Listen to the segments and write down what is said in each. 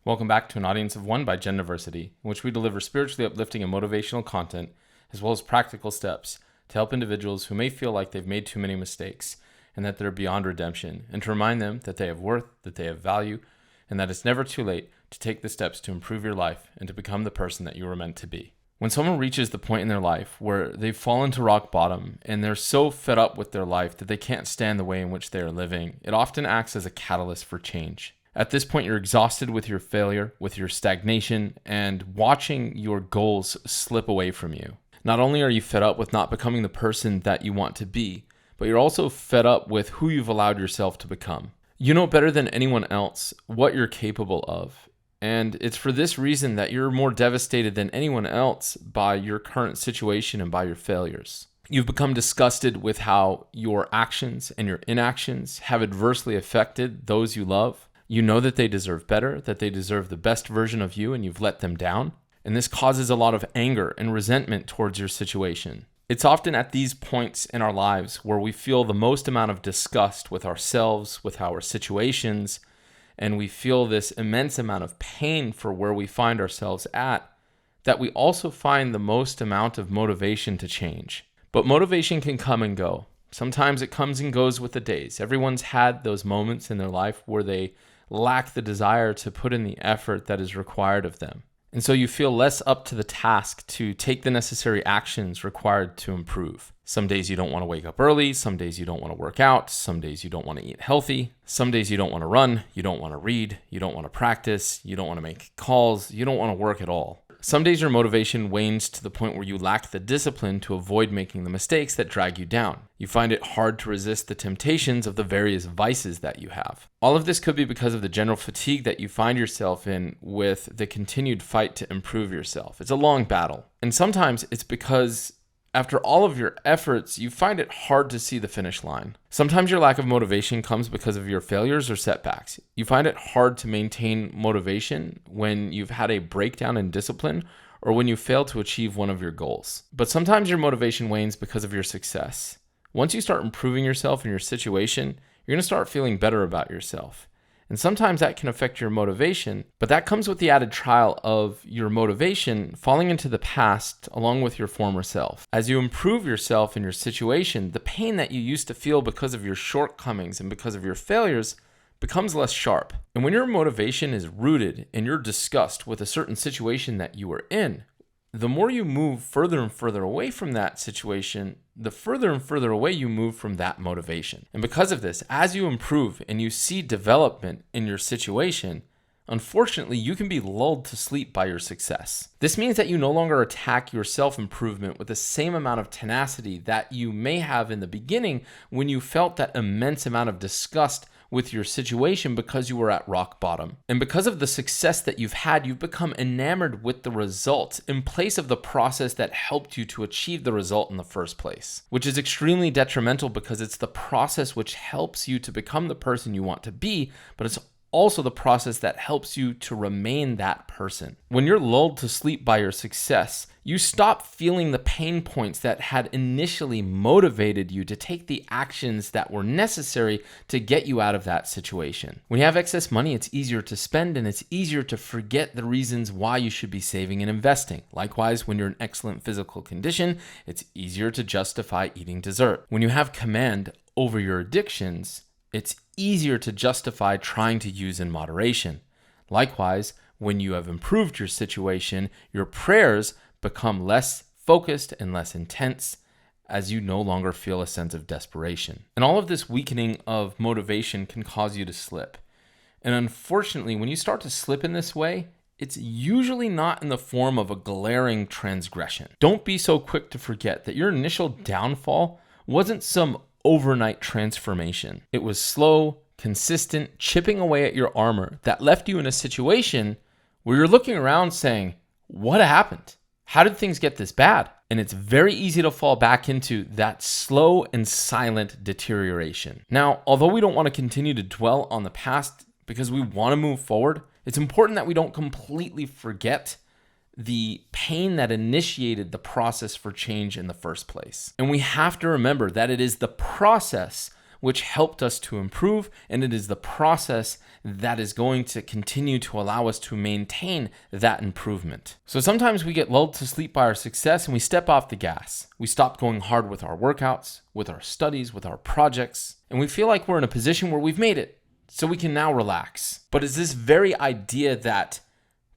Welcome back to an audience of one by Gen Diversity, in which we deliver spiritually uplifting and motivational content, as well as practical steps to help individuals who may feel like they've made too many mistakes and that they're beyond redemption, and to remind them that they have worth, that they have value, and that it's never too late to take the steps to improve your life and to become the person that you were meant to be. When someone reaches the point in their life where they've fallen to rock bottom and they're so fed up with their life that they can't stand the way in which they are living, it often acts as a catalyst for change. At this point, you're exhausted with your failure, with your stagnation, and watching your goals slip away from you. Not only are you fed up with not becoming the person that you want to be, but you're also fed up with who you've allowed yourself to become. You know better than anyone else what you're capable of. And it's for this reason that you're more devastated than anyone else by your current situation and by your failures. You've become disgusted with how your actions and your inactions have adversely affected those you love. You know that they deserve better, that they deserve the best version of you, and you've let them down. And this causes a lot of anger and resentment towards your situation. It's often at these points in our lives where we feel the most amount of disgust with ourselves, with our situations, and we feel this immense amount of pain for where we find ourselves at, that we also find the most amount of motivation to change. But motivation can come and go. Sometimes it comes and goes with the days. Everyone's had those moments in their life where they lack the desire to put in the effort that is required of them. And so you feel less up to the task to take the necessary actions required to improve. Some days you don't want to wake up early. Some days you don't want to work out. Some days you don't want to eat healthy. Some days you don't want to run. You don't want to read. You don't want to practice. You don't want to make calls. You don't want to work at all. Some days your motivation wanes to the point where you lack the discipline to avoid making the mistakes that drag you down. You find it hard to resist the temptations of the various vices that you have. All of this could be because of the general fatigue that you find yourself in with the continued fight to improve yourself. It's a long battle. And sometimes it's because after all of your efforts, you find it hard to see the finish line. Sometimes your lack of motivation comes because of your failures or setbacks. You find it hard to maintain motivation when you've had a breakdown in discipline or when you fail to achieve one of your goals. But sometimes your motivation wanes because of your success. Once you start improving yourself in your situation, you're going to start feeling better about yourself. And sometimes that can affect your motivation, but that comes with the added trial of your motivation falling into the past along with your former self. As you improve yourself in your situation, the pain that you used to feel because of your shortcomings and because of your failures becomes less sharp. And when your motivation is rooted in your disgust with a certain situation that you were in, the more you move further and further away from that situation, the further and further away you move from that motivation. And because of this, as you improve and you see development in your situation, unfortunately, you can be lulled to sleep by your success. This means that you no longer attack your self-improvement with the same amount of tenacity that you may have in the beginning when you felt that immense amount of disgust with your situation because you were at rock bottom. And because of the success that you've had, you've become enamored with the result in place of the process that helped you to achieve the result in the first place, which is extremely detrimental because it's the process which helps you to become the person you want to be, but it's also the process that helps you to remain that person. When you're lulled to sleep by your success, you stop feeling the pain points that had initially motivated you to take the actions that were necessary to get you out of that situation. When you have excess money, it's easier to spend and it's easier to forget the reasons why you should be saving and investing. Likewise, when you're in excellent physical condition, it's easier to justify eating dessert. When you have command over your addictions, it's easier to justify trying to use in moderation. Likewise, when you have improved your situation, your prayers become less focused and less intense as you no longer feel a sense of desperation. And all of this weakening of motivation can cause you to slip. And unfortunately, when you start to slip in this way, it's usually not in the form of a glaring transgression. Don't be so quick to forget that your initial downfall wasn't some overnight transformation. It was slow, consistent, chipping away at your armor that left you in a situation where you're looking around saying, what happened? How did things get this bad? And it's very easy to fall back into that slow and silent deterioration. Now, although we don't want to continue to dwell on the past because we want to move forward, it's important that we don't completely forget the pain that initiated the process for change in the first place. And we have to remember that it is the process which helped us to improve, and it is the process that is going to continue to allow us to maintain that improvement. So sometimes we get lulled to sleep by our success and we step off the gas. We stop going hard with our workouts, with our studies, with our projects, and we feel like we're in a position where we've made it, so we can now relax. But it's this very idea that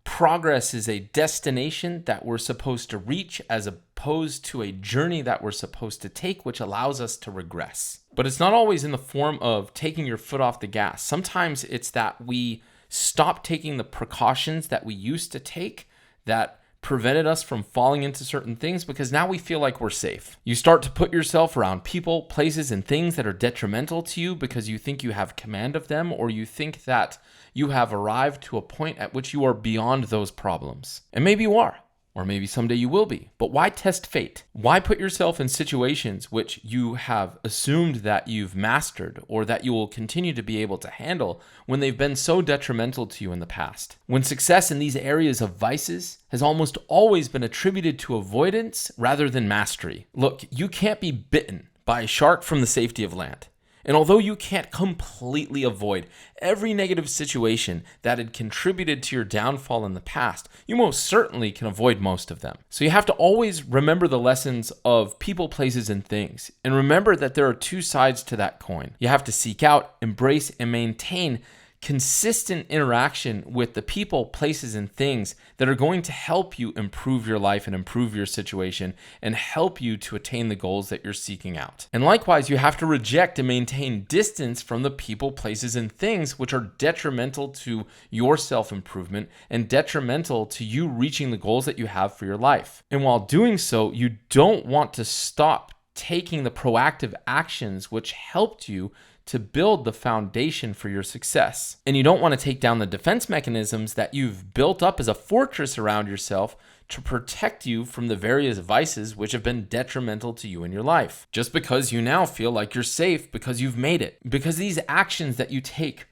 progress is a destination that we're supposed to reach as opposed to a journey that we're supposed to take, which allows us to regress. But it's not always in the form of taking your foot off the gas. Sometimes it's that we stop taking the precautions that we used to take that prevented us from falling into certain things because now we feel like we're safe. You start to put yourself around people, places, and things that are detrimental to you because you think you have command of them, or you think that you have arrived to a point at which you are beyond those problems. And maybe you are, or maybe someday you will be. But why test fate? Why put yourself in situations which you have assumed that you've mastered or that you will continue to be able to handle when they've been so detrimental to you in the past? When success in these areas of vices has almost always been attributed to avoidance rather than mastery. Look, you can't be bitten by a shark from the safety of land. And although you can't completely avoid every negative situation that had contributed to your downfall in the past, you most certainly can avoid most of them. So you have to always remember the lessons of people, places, and things. And remember that there are two sides to that coin. You have to seek out, embrace, and maintain consistent interaction with the people, places, and things that are going to help you improve your life and improve your situation and help you to attain the goals that you're seeking out. And likewise, you have to reject and maintain distance from the people, places, and things which are detrimental to your self-improvement and detrimental to you reaching the goals that you have for your life. And while doing so, you don't want to stop taking the proactive actions which helped you to build the foundation for your success. And you don't want to take down the defense mechanisms that you've built up as a fortress around yourself to protect you from the various vices which have been detrimental to you in your life. Just because you now feel like you're safe because you've made it. Because these actions that you take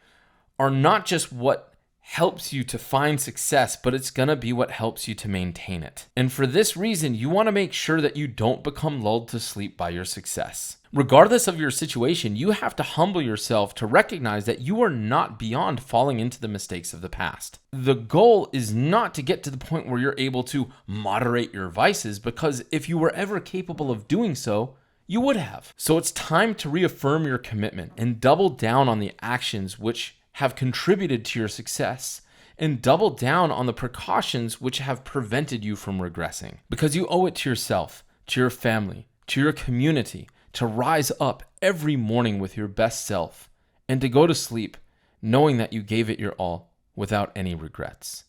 are not just what helps you to find success, but it's gonna be what helps you to maintain it. And for this reason, you wanna make sure that you don't become lulled to sleep by your success. Regardless of your situation, you have to humble yourself to recognize that you are not beyond falling into the mistakes of the past. The goal is not to get to the point where you're able to moderate your vices, because if you were ever capable of doing so, you would have. So it's time to reaffirm your commitment and double down on the actions which have contributed to your success, and double down on the precautions which have prevented you from regressing. Because you owe it to yourself, to your family, to your community, to rise up every morning with your best self and to go to sleep knowing that you gave it your all without any regrets.